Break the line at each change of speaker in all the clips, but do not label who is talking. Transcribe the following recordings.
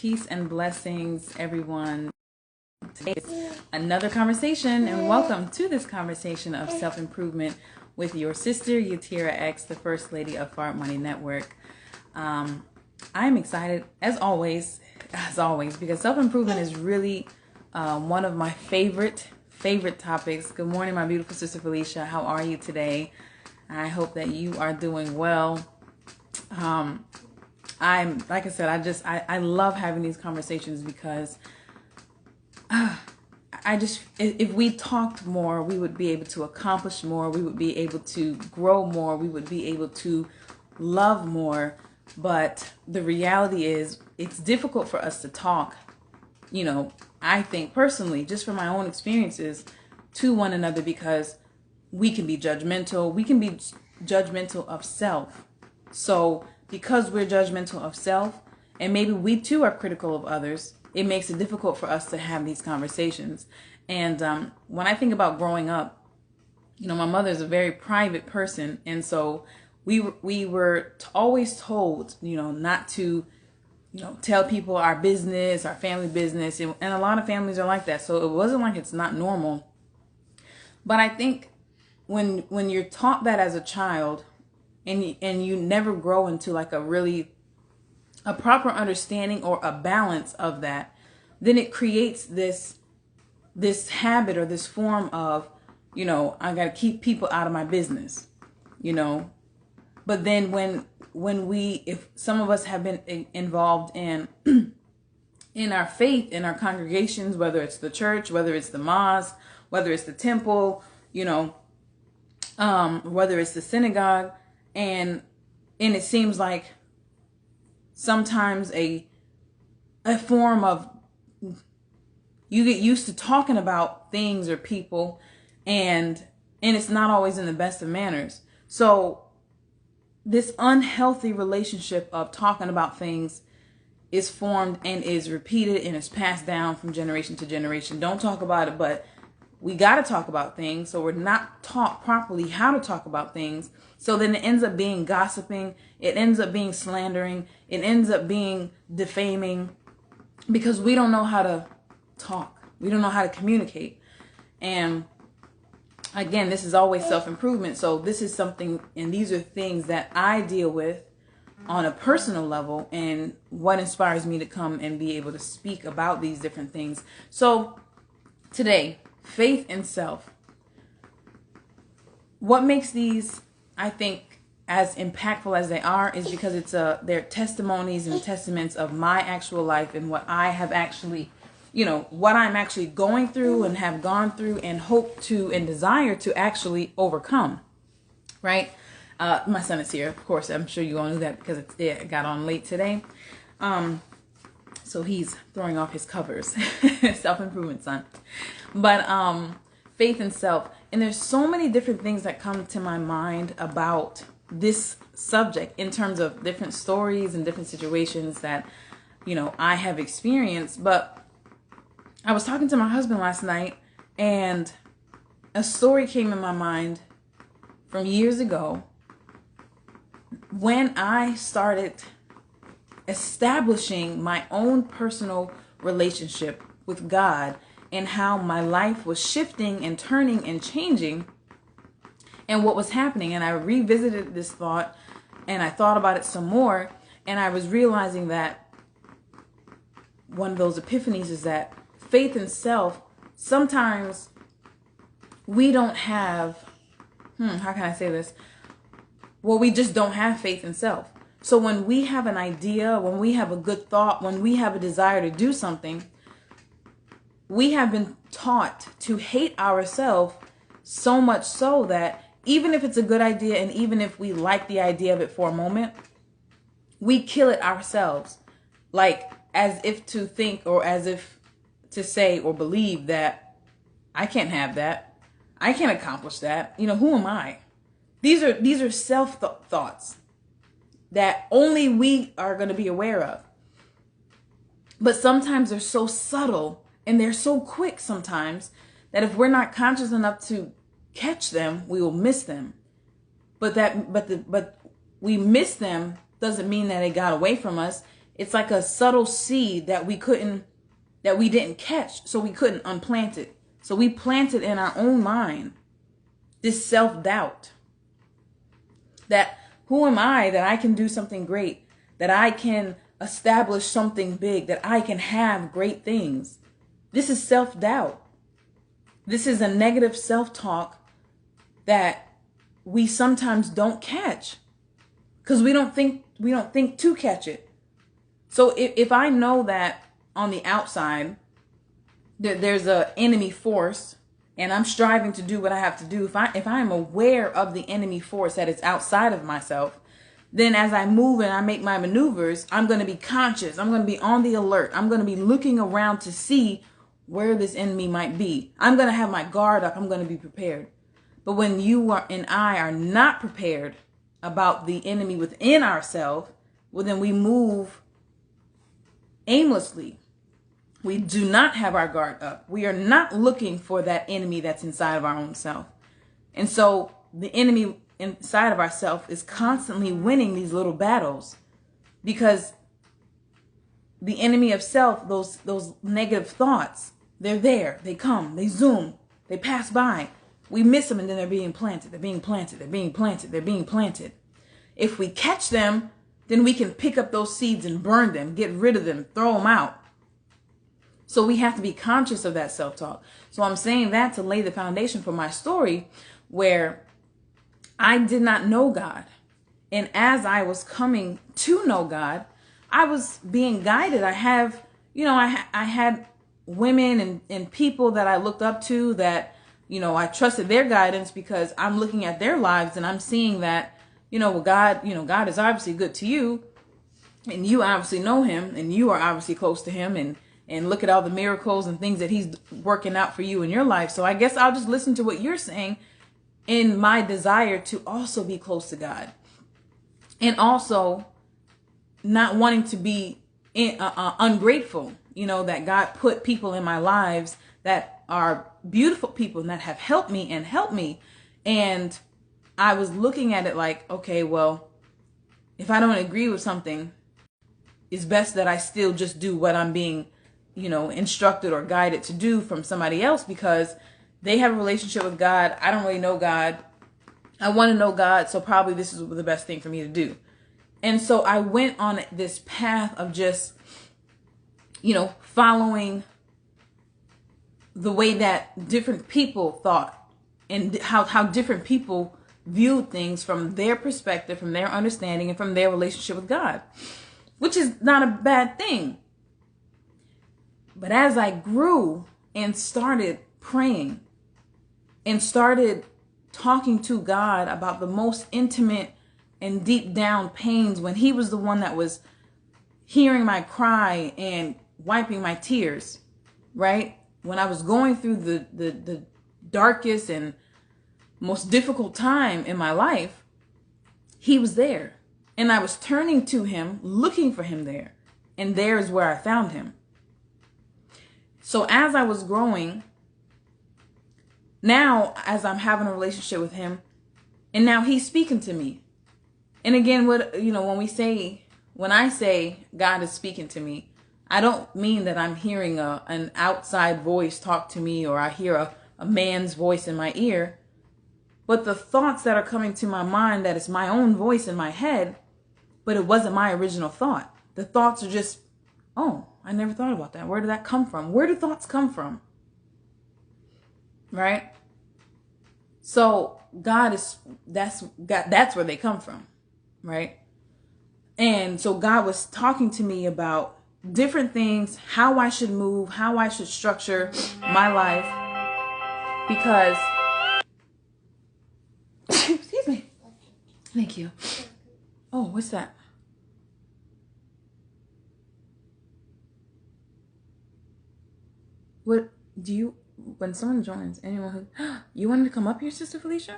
Peace and blessings, everyone. Today is another conversation, and welcome to this conversation of self-improvement with your sister, Yatira X, the First Lady of Fart Money Network. I'm excited, as always, because self-improvement is really one of my favorite topics. Good morning, my beautiful sister Felicia. How are you today? I hope that you are doing well. Like I said, I love having these conversations because if we talked more, we would be able to accomplish more. We would be able to grow more. We would be able to love more. But the reality is it's difficult for us to talk, I think personally, just from my own experiences, to one another, because we can be judgmental. We can be judgmental of self. So because we're judgmental of self, and maybe we too are critical of others, it makes it difficult for us to have these conversations. And when I think about growing up, my mother is a very private person. And so we were always told, not to, tell people our business, our family business. And a lot of families are like that. So it wasn't like it's not normal. But I think when you're taught that as a child, and you never grow into like a proper understanding or a balance of that, then it creates this habit or this form of, I got to keep people out of my business, But then if some of us have been involved in our faith, in our congregations, whether it's the church, whether it's the mosque, whether it's the temple, whether it's the synagogue, and it seems like sometimes a form of, you get used to talking about things or people, and it's not always in the best of manners. So this unhealthy relationship of talking about things is formed and is repeated and is passed down from generation to generation. Don't talk about it, but we got to talk about things. So we're not taught properly how to talk about things. So then it ends up being gossiping. It ends up being slandering. It ends up being defaming, because we don't know how to talk. We don't know how to communicate. And again, this is always self-improvement. So this is something, and these are things that I deal with on a personal level, and what inspires me to come and be able to speak about these different things. So today, faith and self. What makes these, I think, as impactful as they are is because they're testimonies and testaments of my actual life and what I have actually, what I'm actually going through and have gone through and hope to and desire to actually overcome, right? My son is here, of course. I'm sure you all knew that because it got on late today. So he's throwing off his covers. Self-improvement, son. But faith and self. And there's so many different things that come to my mind about this subject in terms of different stories and different situations that, I have experienced. But I was talking to my husband last night, and a story came in my mind from years ago when I started establishing my own personal relationship with God, and how my life was shifting and turning and changing, and what was happening. And I revisited this thought, and I thought about it some more, and I was realizing that one of those epiphanies is that faith and self, sometimes we don't have, how can I say this? Well, we just don't have faith in self. So when we have an idea, when we have a good thought, when we have a desire to do something, we have been taught to hate ourselves, so much so that even if it's a good idea and even if we like the idea of it for a moment, we kill it ourselves. Like as if to think, or as if to say or believe that I can't have that. I can't accomplish that. Who am I? These are self thoughts that only we are going to be aware of. But sometimes they're so subtle and they're so quick sometimes that if we're not conscious enough to catch them, we will miss them. But we miss them doesn't mean that they got away from us. It's like a subtle seed that we didn't catch, so we couldn't unplant it. So we planted in our own mind this self-doubt that who am I that I can do something great, that I can establish something big, that I can have great things. This is self-doubt. This is a negative self-talk that we sometimes don't catch because we don't think to catch it. So if I know that on the outside there's a enemy force and I'm striving to do what I have to do, if I am aware of the enemy force that is outside of myself, then as I move and I make my maneuvers, I'm going to be conscious. I'm going to be on the alert. I'm going to be looking around to see where this enemy might be. I'm going to have my guard up. I'm going to be prepared. But when you and I are not prepared about the enemy within ourselves, well, then we move aimlessly. We do not have our guard up. We are not looking for that enemy that's inside of our own self. And so the enemy inside of ourselves is constantly winning these little battles because the enemy of self, those negative thoughts, they're there. They come, they zoom, they pass by. We miss them and then they're being planted. They're being planted. They're being planted. They're being planted. If we catch them, then we can pick up those seeds and burn them, get rid of them, throw them out. So we have to be conscious of that self-talk. So I'm saying that to lay the foundation for my story where I did not know God. And as I was coming to know God, I was being guided. I had women and people that I looked up to that, I trusted their guidance because I'm looking at their lives and I'm seeing that, God is obviously good to you and you obviously know him and you are obviously close to him and look at all the miracles and things that he's working out for you in your life. So I guess I'll just listen to what you're saying in my desire to also be close to God. And also not wanting to be ungrateful, that God put people in my lives that are beautiful people and that have helped me. And I was looking at it like, okay, well, if I don't agree with something, it's best that I still just do what I'm being instructed or guided to do from somebody else because they have a relationship with God. I don't really know God. I want to know God, so probably this is the best thing for me to do. And so I went on this path of just, following the way that different people thought and how different people viewed things from their perspective, from their understanding, and from their relationship with God, which is not a bad thing. But as I grew and started praying and started talking to God about the most intimate and deep down pains, when he was the one that was hearing my cry and wiping my tears, right? When I was going through the darkest and most difficult time in my life, he was there. And I was turning to him, looking for him there. And there is where I found him. So as I was growing, now as I'm having a relationship with him, and now he's speaking to me. And again, when I say God is speaking to me, I don't mean that I'm hearing an outside voice talk to me or I hear a man's voice in my ear. But the thoughts that are coming to my mind, that is my own voice in my head, but it wasn't my original thought. The thoughts are just, oh, I never thought about that. Where did that come from? Where do thoughts come from? Right? So that's where they come from, right? And so God was talking to me about different things, how I should move, how I should structure my life, because excuse me. Thank you. Oh, what's that? What do you, when someone joins, anyone who, you wanted to come up here, Sister Felicia?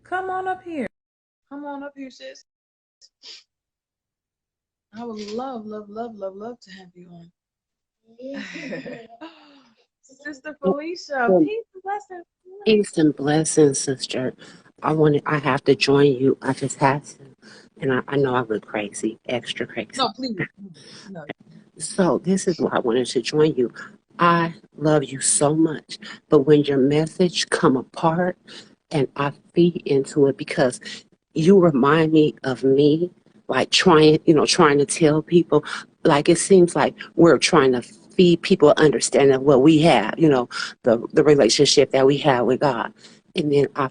Come on up here. Come on up here, sis. I would love to have you on. Sister Felicia, peace and blessings.
Peace and blessings, sister. I have to join you. I just had to And I know I look crazy, extra crazy.
No, please. No.
So this is why I wanted to join you. I love you so much, but when your message come apart and I feed into it because you remind me of me, like trying to tell people, like it seems like we're trying to feed people understanding of what we have, the relationship that we have with God. And then I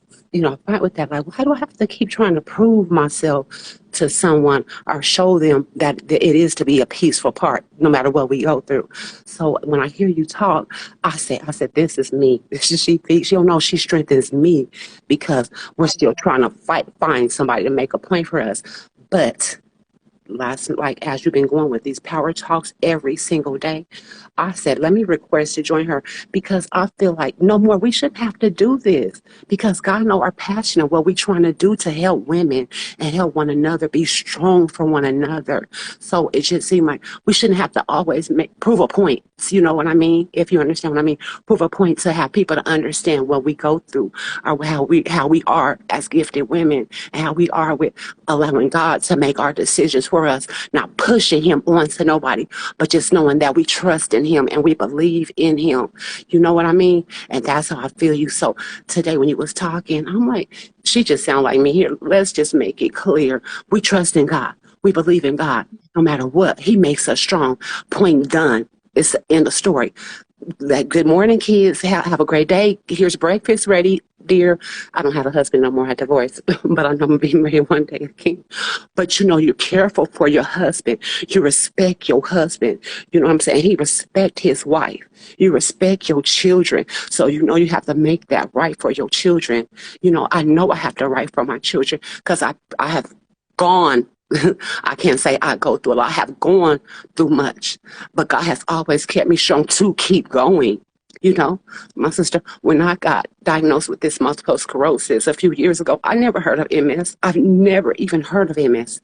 fight with that, like, why do I have to keep trying to prove myself to someone or show them that it is to be a peaceful part, no matter what we go through? So when I hear you talk, I said, this is me. She don't know she strengthens me because we're still trying to find somebody to make a point for us. But like as you've been going with these power talks every single day, I said, let me request to join her because I feel like no more. We shouldn't have to do this because God know our passion of what we're trying to do to help women and help one another be strong for one another. So it just seemed like we shouldn't have to always prove a point. You know what I mean? If you understand what I mean, prove a point to have people to understand what we go through or how we are as gifted women and how we are with allowing God to make our decisions for us, not pushing Him onto nobody, but just knowing that we trust in Him and we believe in Him. You know what I mean? And that's how I feel you. So today when you was talking, I'm like, she just sound like me here. Let's just make it clear. We trust in God. We believe in God. No matter what, He makes us strong. Point done. It's the end of story. Like, good morning, kids. Have a great day. Here's breakfast ready, dear. I don't have a husband no more. I divorced, but I know I'm being married one day again. But you're careful for your husband. You respect your husband. You know what I'm saying? He respect his wife. You respect your children. So you have to make that right for your children. I know I have to right for my children because I have gone. I can't say I go through a lot. I have gone through much, but God has always kept me strong to keep going. My sister, when I got diagnosed with this multiple sclerosis a few years ago, I never heard of MS. I've never even heard of MS.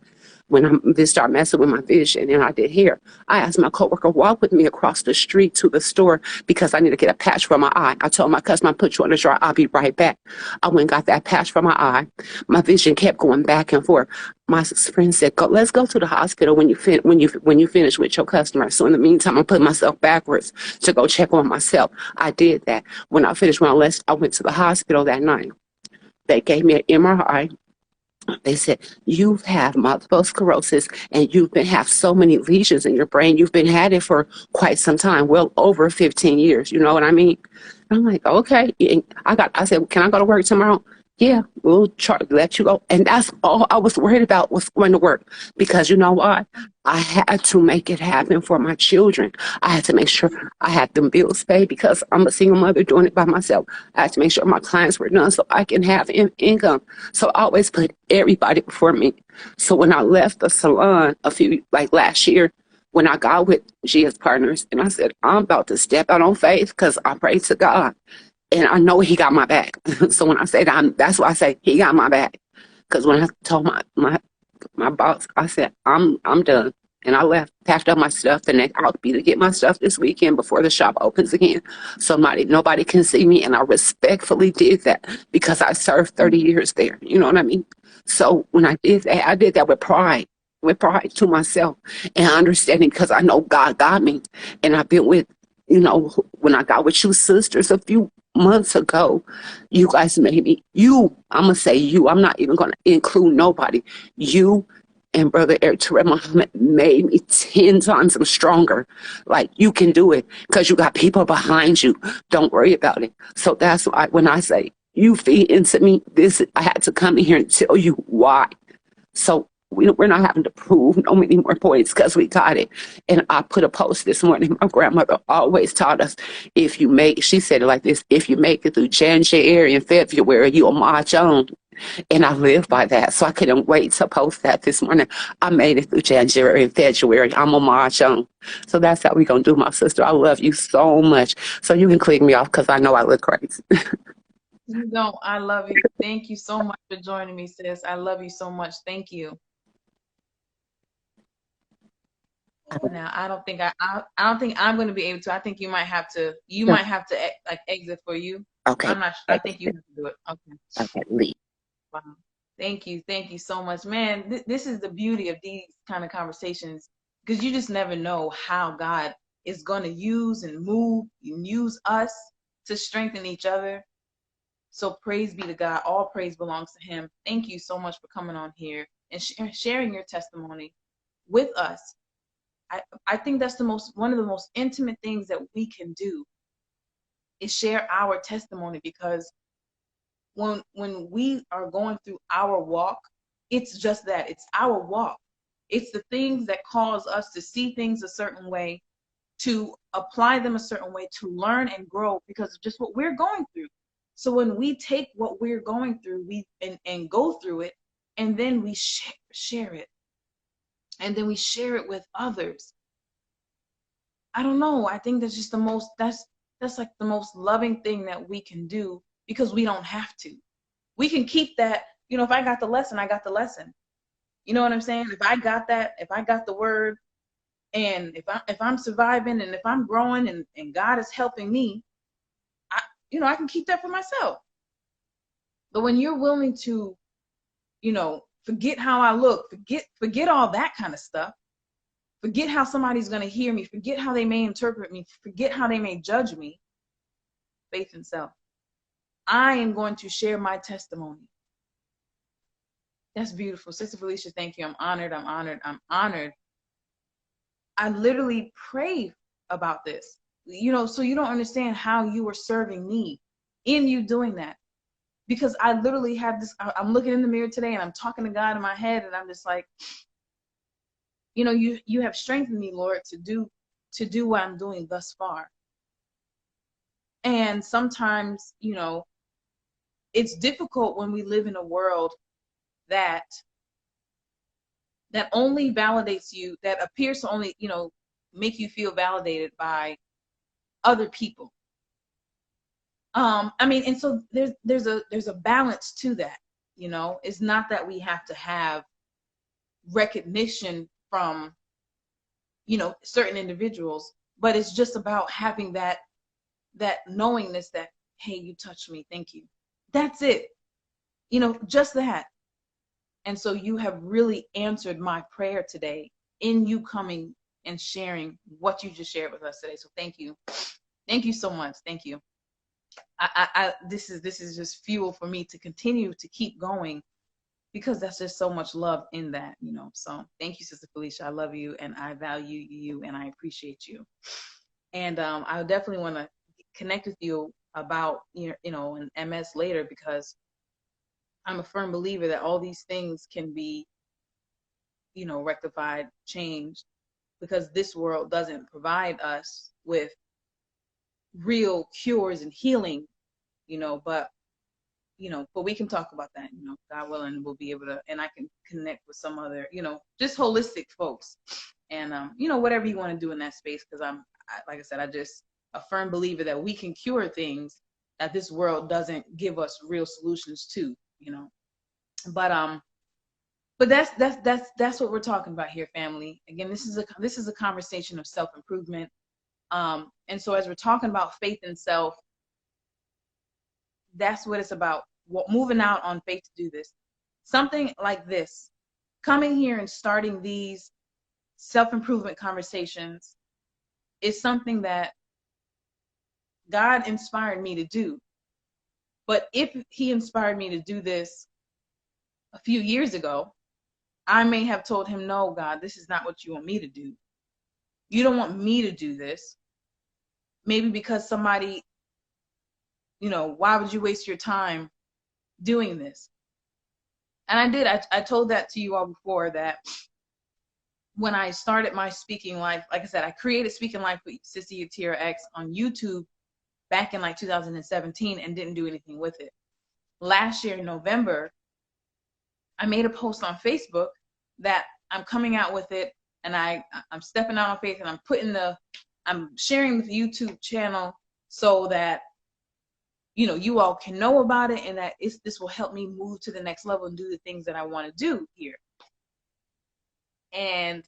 When this started messing with my vision and I did hair, I asked my coworker walk with me across the street to the store because I need to get a patch for my eye. I told my customer, I'll put you on the drawer. I'll be right back. I went and got that patch for my eye. My vision kept going back and forth. My friend said, let's go to the hospital when you finish with your customer. So in the meantime, I put myself backwards to go check on myself. I did that. When I finished my list, I went to the hospital that night. They gave me an MRI. They said, you have multiple sclerosis and have so many lesions in your brain. You've been had it for quite some time, well over 15 years. You know what I mean? I'm like, okay. I said, can I go to work tomorrow? Yeah, we'll let you go. And that's all I was worried about was going to work because you know what? I had to make it happen for my children. I had to make sure I had them bills paid because I'm a single mother doing it by myself. I had to make sure my clients were done so I can have income. So I always put everybody before me. So when I left the salon like last year, when I got with GS Partners, and I said, I'm about to step out on faith because I pray to God. And I know He got my back. So when I say that, that's why I say He got my back. Because when I told my boss, I said, I'm done. And I left, packed up my stuff, and I'll be to get my stuff this weekend before the shop opens again. So nobody can see me. And I respectfully did that because I served 30 years there. You know what I mean? So when I did that with pride to myself and understanding because I know God got me. And I've been with, when I got with you sisters a few months ago, you guys made me, I'm going to say you, I'm not even going to include nobody. You and Brother Eric Terrell Muhammad made me 10 times stronger. Like, you can do it because you got people behind you. Don't worry about it. So that's why when I say you feed into me, I had to come in here and tell you why. So we're not having to prove no many more points because we got it. And I put a post this morning. My grandmother always taught us, she said it like this, if you make it through January and February, you'll march on. And I live by that. So I couldn't wait to post that this morning. I made it through January and February. I'm going to march on. So that's how we're going to do, my sister. I love you so much. So you can click me off because I know I look crazy.
You don't. I love you. Thank you so much for joining me, sis. I love you so much. Thank you. Now, I don't think I don't think I'm going to be able to. I think you might have to. You might have to like exit for you.
Okay.
I'm not sure. I think you have to do it. Okay.
Okay. Leave.
Wow. Thank you so much, man. This is the beauty of these kind of conversations, because you just never know how God is going to use and move and use us to strengthen each other. So praise be to God. All praise belongs to Him. Thank you so much for coming on here and sharing your testimony with us. I think that's one of the most intimate things that we can do is share our testimony, because when we are going through our walk, it's just that, it's our walk. It's the things that cause us to see things a certain way, to apply them a certain way, to learn and grow because of just what we're going through. So when we take what we're going through, and go through it, and then we share it, and then we share it with others. I don't know. I think that's just that's like the most loving thing that we can do, because we don't have to. We can keep that, if I got the lesson, I got the lesson. You know what I'm saying? If I got that, if I got the word, and if I'm surviving, and if I'm growing, and God is helping me, I can keep that for myself. But when you're willing to, forget how I look, forget all that kind of stuff, forget how somebody's going to hear me, forget how they may interpret me, forget how they may judge me, faith in self. I am going to share my testimony. That's beautiful. Sister Felicia, thank you. I'm honored. I'm honored. I'm honored. I literally pray about this, so you don't understand how you are serving me in you doing that. Because I literally have this, I'm looking in the mirror today and I'm talking to God in my head, and I'm just like, you have strengthened me, Lord, to do what I'm doing thus far. And sometimes, it's difficult when we live in a world that only validates you, that appears to only, make you feel validated by other people. And so there's a balance to that. It's not that we have to have recognition from, certain individuals, but it's just about having that knowingness that, hey, you touched me, thank you. That's it. Just that. And so you have really answered my prayer today in you coming and sharing what you just shared with us today. So thank you. Thank you so much. Thank you. This is just fuel for me to continue to keep going, because that's just so much love in that, So thank you, Sister Felicia. I love you, and I value you, and I appreciate you. And I definitely want to connect with you about, an MS later, because I'm a firm believer that all these things can be, rectified, changed, because this world doesn't provide us with real cures and healing, but we can talk about that, God willing, we'll be able to, and I can connect with some other, just holistic folks, and, whatever you want to do in that space, because like I said, I just a firm believer that we can cure things that this world doesn't give us real solutions to, but that's what we're talking about here, family. Again, this is a conversation of self-improvement. And so as we're talking about faith in self, that's what it's about. Moving out on faith to do this. Something like this, coming here and starting these self-improvement conversations, is something that God inspired me to do. But if He inspired me to do this a few years ago, I may have told Him, no, God, this is not what you want me to do. You don't want me to do this. Maybe because somebody, why would you waste your time doing this? And I did. I told that to you all before, that when I started my speaking life, like I said, I created Speaking Life with Sister Yatira X on YouTube back in like 2017 and didn't do anything with it. Last year in November, I made a post on Facebook that I'm coming out with it, and I'm stepping out on faith, and I'm sharing the YouTube channel so that you all can know about it, and that this will help me move to the next level and do the things that I want to do here. And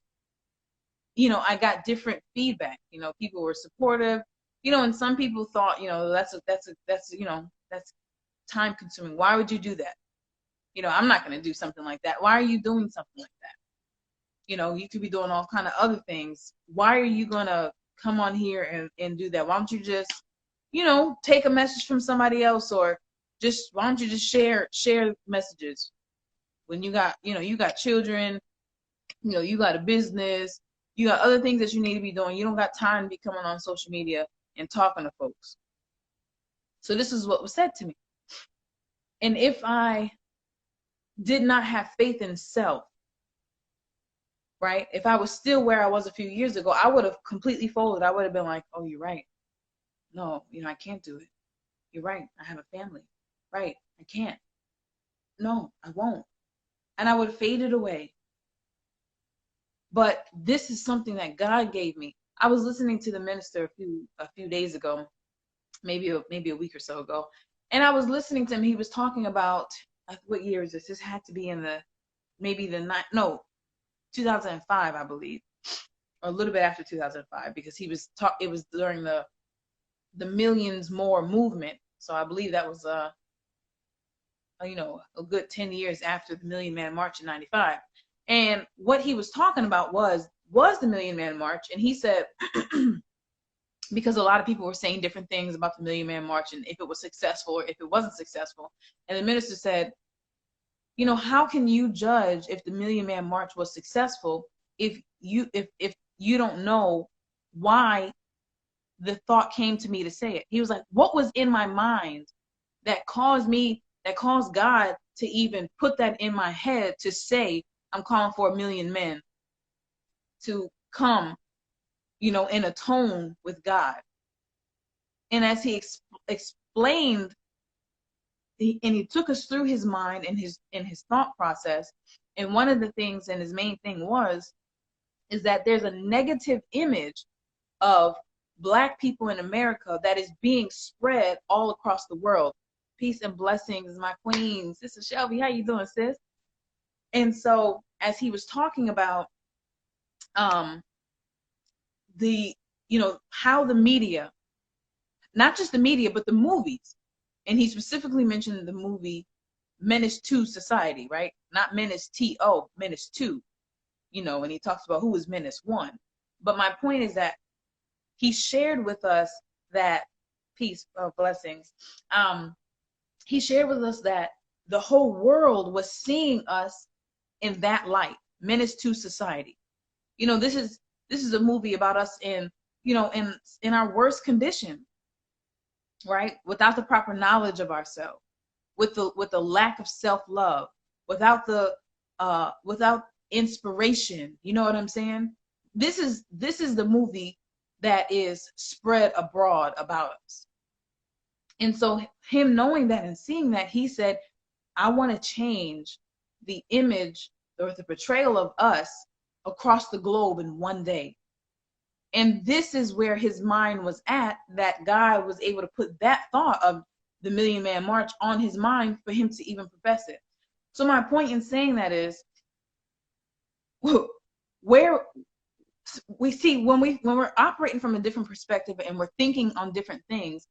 I got different feedback. People were supportive, and some people thought, that's time consuming. Why would you do that? I'm not going to do something like that. Why are you doing something like that? You could be doing all kind of other things. Why are you going to come on here and do that? Why don't you just, take a message from somebody else, or why don't you just share messages when you got, you got children, you got a business, you got other things that you need to be doing. You don't got time to be coming on social media and talking to folks. So this is what was said to me. And if I did not have faith in self, right? If I was still where I was a few years ago, I would have completely folded. I would have been like, oh, you're right. No, I can't do it. You're right. I have a family. Right. I can't. No, I won't. And I would have faded away. But this is something that God gave me. I was listening to the minister a few days ago, maybe a week or so ago, and I was listening to him. He was talking about, what year is this? This had to be in 2005, I believe, or a little bit after 2005, because it was during the Millions More movement. So I believe that was a good 10 years after the Million Man March in 95. And what he was talking about was the Million Man March. And he said, because a lot of people were saying different things about the Million Man March and if it was successful or if it wasn't successful. And the minister said, how can you judge if the Million Man March was successful if you don't know why the thought came to me to say it? He was like, what was in my mind that caused God to even put that in my head to say, I'm calling for 1 million men to come, and atone with God. And as he explained, and he took us through his mind and his thought process. And one of the things, and his main thing is that there's a negative image of Black people in America that is being spread all across the world. Peace and blessings, my queen, Sister Shelby. How you doing, sis? And so as he was talking about how the media, not just the media, but the movies, and he specifically mentioned the movie Menace to Society, right? Not Menace T-O, Menace 2, and he talks about who was Menace 1. But my point is that he shared with us that, peace, blessings, he shared with us that the whole world was seeing us in that light, Menace to Society. This is a movie about us in our worst condition, right? Without the proper knowledge of ourselves, with the lack of self-love, without inspiration. You know what I'm saying? This is the movie that is spread abroad about us. And so him knowing that and seeing that, he said, I want to change the image or the portrayal of us across the globe in one day. And this is where his mind was at, that God was able to put that thought of the Million Man March on his mind for him to even profess it. So my point in saying that is, where we see when we're operating from a different perspective and we're thinking on different things,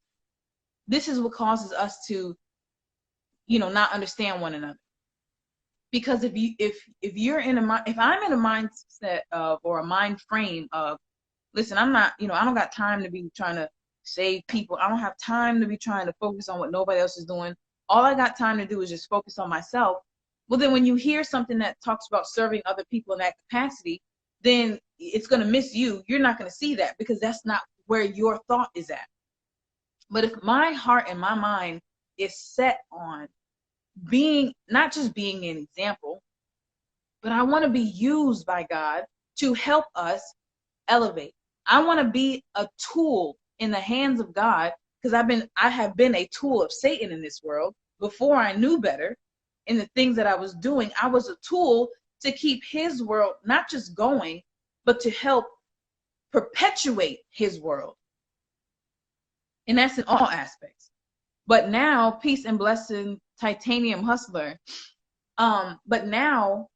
this is what causes us to, not understand one another. Because if I'm in a mindset of, or a mind frame of, listen, I'm not, I don't got time to be trying to save people. I don't have time to be trying to focus on what nobody else is doing. All I got time to do is just focus on myself. Well, then when you hear something that talks about serving other people in that capacity, then it's going to miss you. You're not going to see that because that's not where your thought is at. But if my heart and my mind is set on not just being an example, but I want to be used by God to help us elevate. I want to be a tool in the hands of God, because I have been a tool of Satan in this world before I knew better. In the things that I was doing, I was a tool to keep his world not just going, but to help perpetuate his world. And that's in all aspects. But now, peace and blessing, Titanium Hustler. But now,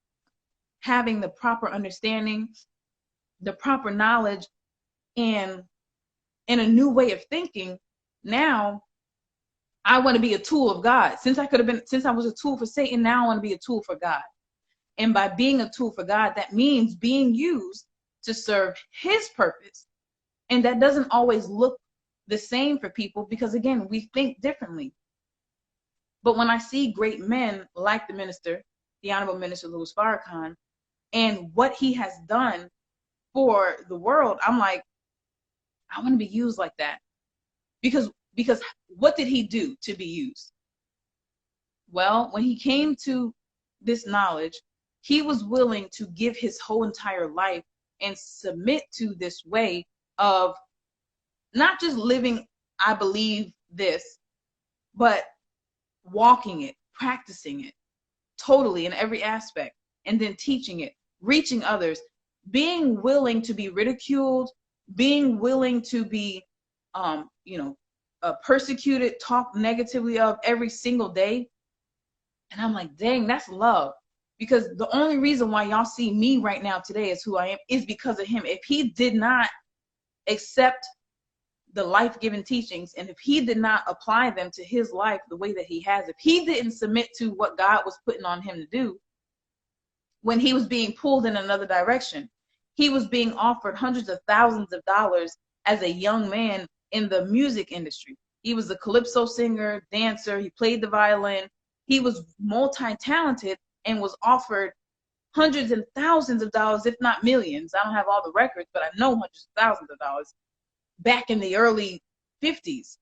having the proper understanding, the proper knowledge, and a new way of thinking, now I want to be a tool of God. Since I was a tool for Satan, now I want to be a tool for God. And by being a tool for God, that means being used to serve his purpose. And that doesn't always look the same for people because, again, we think differently. But when I see great men like the Honorable Minister Louis Farrakhan, and what he has done for the world, I'm like, I want to be used like that. Because what did he do to be used? Well, when he came to this knowledge, he was willing to give his whole entire life and submit to this way of not just living, I believe this, but walking it, practicing it totally in every aspect, and then teaching it, reaching others, being willing to be ridiculed, being willing to be, persecuted, talked negatively of every single day. And I'm like, dang, that's love. Because the only reason why y'all see me right now today is who I am is because of him. If he did not accept the life-giving teachings, and if he did not apply them to his life the way that he has, if he didn't submit to what God was putting on him to do, when he was being pulled in another direction, he was being offered hundreds of thousands of dollars as a young man in the music industry. He was a calypso singer, dancer, he played the violin. He was multi-talented and was offered hundreds and thousands of dollars, if not millions. I don't have all the records, but I know hundreds of thousands of dollars back in the early 50s,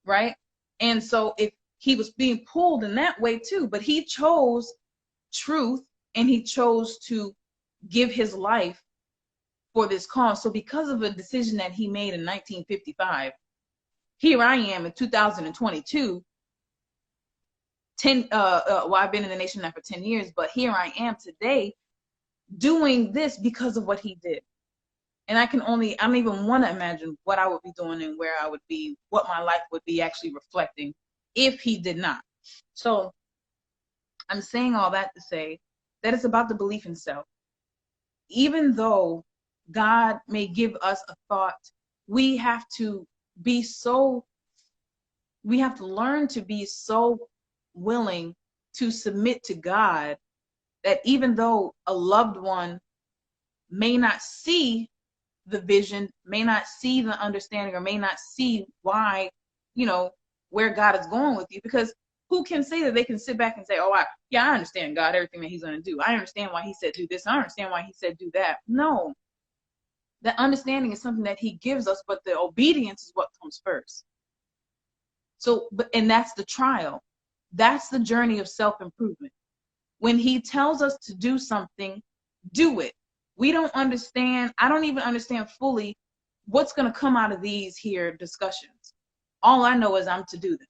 right? And so if he was being pulled in that way too, but he chose truth and he chose to give his life for this cause. So because of a decision that he made in 1955, here I am in 2022. I've been in the nation now for 10 years, but here I am today doing this because of what he did. And I don't even want to imagine what I would be doing and where I would be, what my life would be actually reflecting if he did not. So I'm saying all that to say that it's about the belief in self. Even though God may give us a thought, we have to learn to be so willing to submit to God that even though a loved one may not see the vision, may not see the understanding, or may not see why, where God is going with you, because who can say that they can sit back and say, oh, I understand God, everything that he's going to do. I understand why he said do this. I understand why he said do that. No, that understanding is something that he gives us, but the obedience is what comes first. So, and that's the trial. That's the journey of self-improvement. When he tells us to do something, do it. We don't understand. I don't even understand fully what's going to come out of these here discussions. All I know is I'm to do them.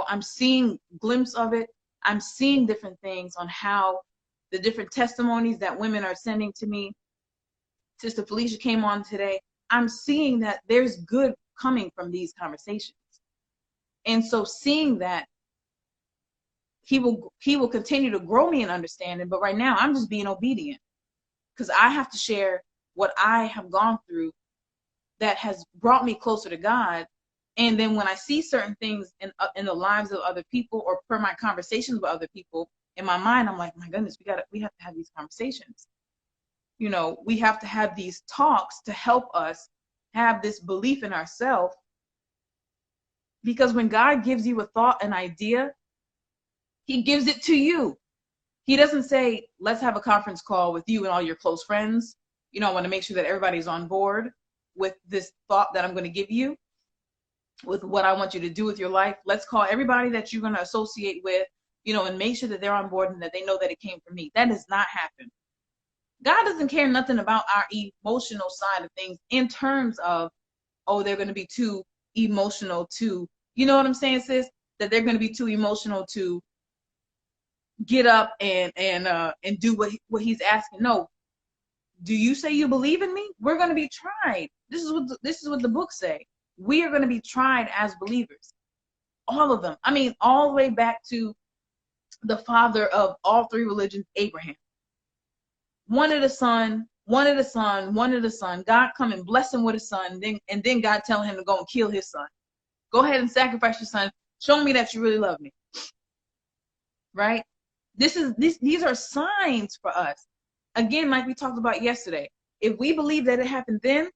I'm seeing a glimpse of it. I'm seeing different things on how the different testimonies that women are sending to me. Sister Felicia came on today. I'm seeing that there's good coming from these conversations. And so seeing that, he will continue to grow me in understanding. But right now I'm just being obedient because I have to share what I have gone through that has brought me closer to God. And then when I see certain things in the lives of other people, or per my conversations with other people, in my mind, I'm like, my goodness, we have to have these conversations. We have to have these talks to help us have this belief in ourselves. Because when God gives you a thought, an idea, he gives it to you. He doesn't say, let's have a conference call with you and all your close friends. I want to make sure that everybody's on board with this thought that I'm going to give you, with what I want you to do with your life. Let's call everybody that you're going to associate with, and make sure that they're on board and that they know that it came from me. That does not happen. God doesn't care nothing about our emotional side of things in terms of, oh, they're going to be too emotional to, you know what I'm saying, sis? That they're going to be too emotional to get up and do what he's asking. No. Do you say you believe in me? We're going to be tried. This is what the books say. We are going to be tried as believers. All of them. I mean, all the way back to the father of all three religions, Abraham. Wanted a son. God come and bless him with a son, and then God telling him to go and kill his son. Go ahead and sacrifice your son. Show me that you really love me. Right? These are signs for us. Again, like we talked about yesterday, if we believe that it happened then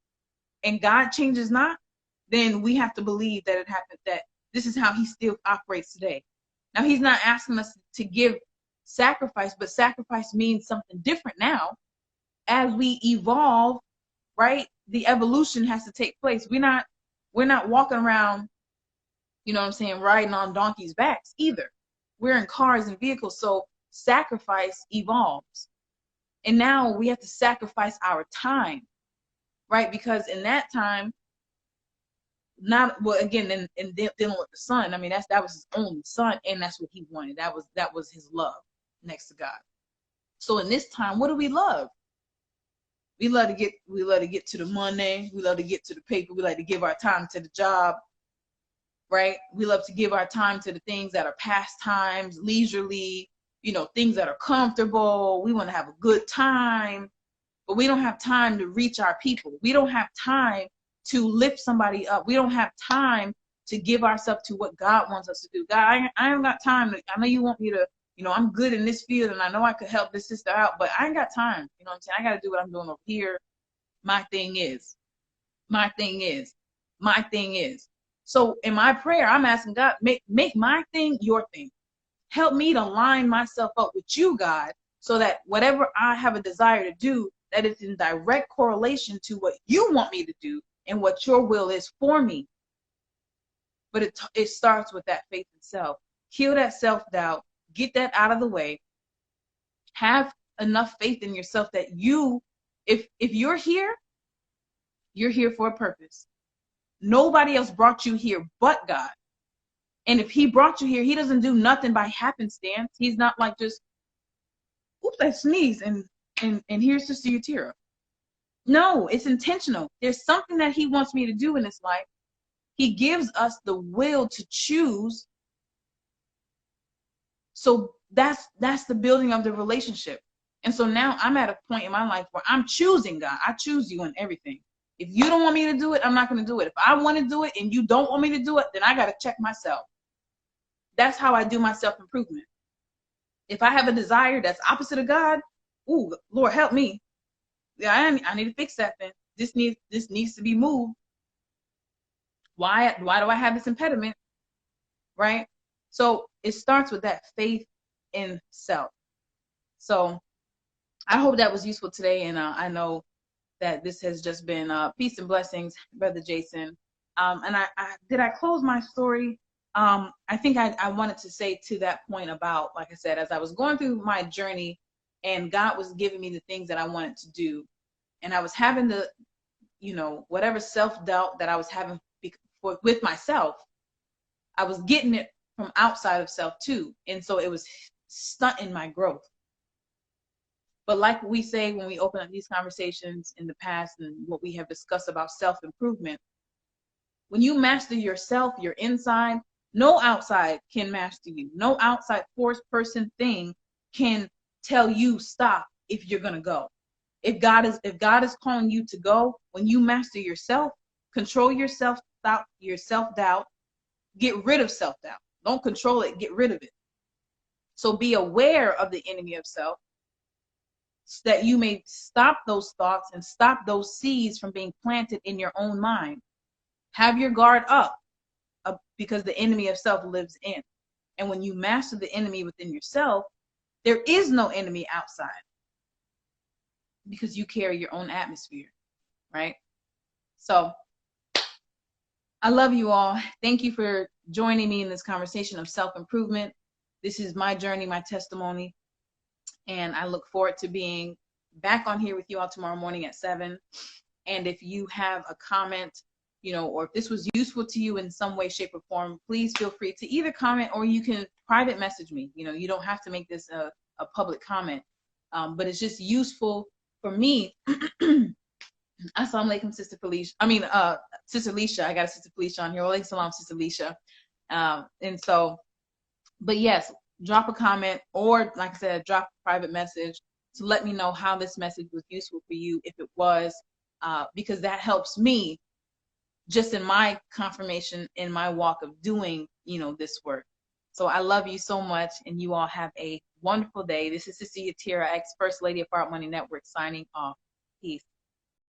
and God changes not, then we have to believe that it happened, that this is how he still operates today. Now, he's not asking us to give sacrifice, but sacrifice means something different now. As we evolve, right, the evolution has to take place. We're not walking around, you know what I'm saying, riding on donkeys' backs either. We're in cars and vehicles, so sacrifice evolves. And now we have to sacrifice our time, right? Because in that time, again, in dealing with the son, I mean, that was his only son, and that's what he wanted. That was his love next to God. So in this time, what do we love? We love to get to the money. We love to get to the paper. We like to give our time to the job, right? We love to give our time to the things that are pastimes, leisurely, things that are comfortable. We want to have a good time, but we don't have time to reach our people. We don't have time to lift somebody up. We don't have time to give ourselves to what God wants us to do. God, I ain't got time. I know you want me to, I'm good in this field and I know I could help this sister out, but I ain't got time. You know what I'm saying? I got to do what I'm doing over here. My thing is. So in my prayer, I'm asking God, make my thing your thing. Help me to line myself up with you, God, so that whatever I have a desire to do, that it's in direct correlation to what you want me to do and what your will is for me. But it starts with that faith in self. Kill that self-doubt. Get that out of the way. Have enough faith in yourself that if you're here for a purpose. Nobody else brought you here but God. And if he brought you here, he doesn't do nothing by happenstance. He's not like just, oops, I sneezed and here's Sister Yatira. No, it's intentional. There's something that he wants me to do in this life. He gives us the will to choose. So that's the building of the relationship. And so now I'm at a point in my life where I'm choosing God. I choose you in everything. If you don't want me to do it, I'm not going to do it. If I want to do it and you don't want me to do it, then I got to check myself. That's how I do my self-improvement. If I have a desire that's opposite of God, ooh, Lord, help me. Yeah, I need to fix that thing. This needs to be moved. Why do I have this impediment? Right? So it starts with that faith in self. So I hope that was useful today. And I know that this has just been peace and blessings, Brother Jason. And did I close my story? I think I wanted to say to that point about, like I said, as I was going through my journey and God was giving me the things that I wanted to do, and I was having the, whatever self-doubt that I was having with myself, I was getting it from outside of self too. And so it was stunting my growth. But like we say when we open up these conversations in the past and what we have discussed about self-improvement, when you master yourself, your inside, no outside can master you. No outside force, person, thing can tell you stop if you're gonna go. If God is calling you to go, when you master yourself, control yourself, stop your self-doubt, get rid of self-doubt. Don't control it, get rid of it. So be aware of the enemy of self, so that you may stop those thoughts and stop those seeds from being planted in your own mind. Have your guard up, because the enemy of self lives in. And when you master the enemy within yourself, there is no enemy outside, because you carry your own atmosphere, right? So I love you all. Thank you for joining me in this conversation of self-improvement. This is my journey, my testimony. And I look forward to being back on here with you all tomorrow morning at 7. And if you have a comment, or if this was useful to you in some way, shape, or form, please feel free to either comment or you can private message me. You don't have to make this a public comment. But it's just useful for me. Assalamu alaikum, Sister Felicia. Sister Alicia. I got a Sister Felicia on here. Wa alaikum salam, Sister Alicia. And so, but yes, drop a comment or, like I said, drop a private message to let me know how this message was useful for you, if it was, because that helps me just in my confirmation in my walk of doing, this work. So I love you so much, and you all have a wonderful day. This is Cecilia Tira, ex First Lady of Art Money Network, signing off. Peace.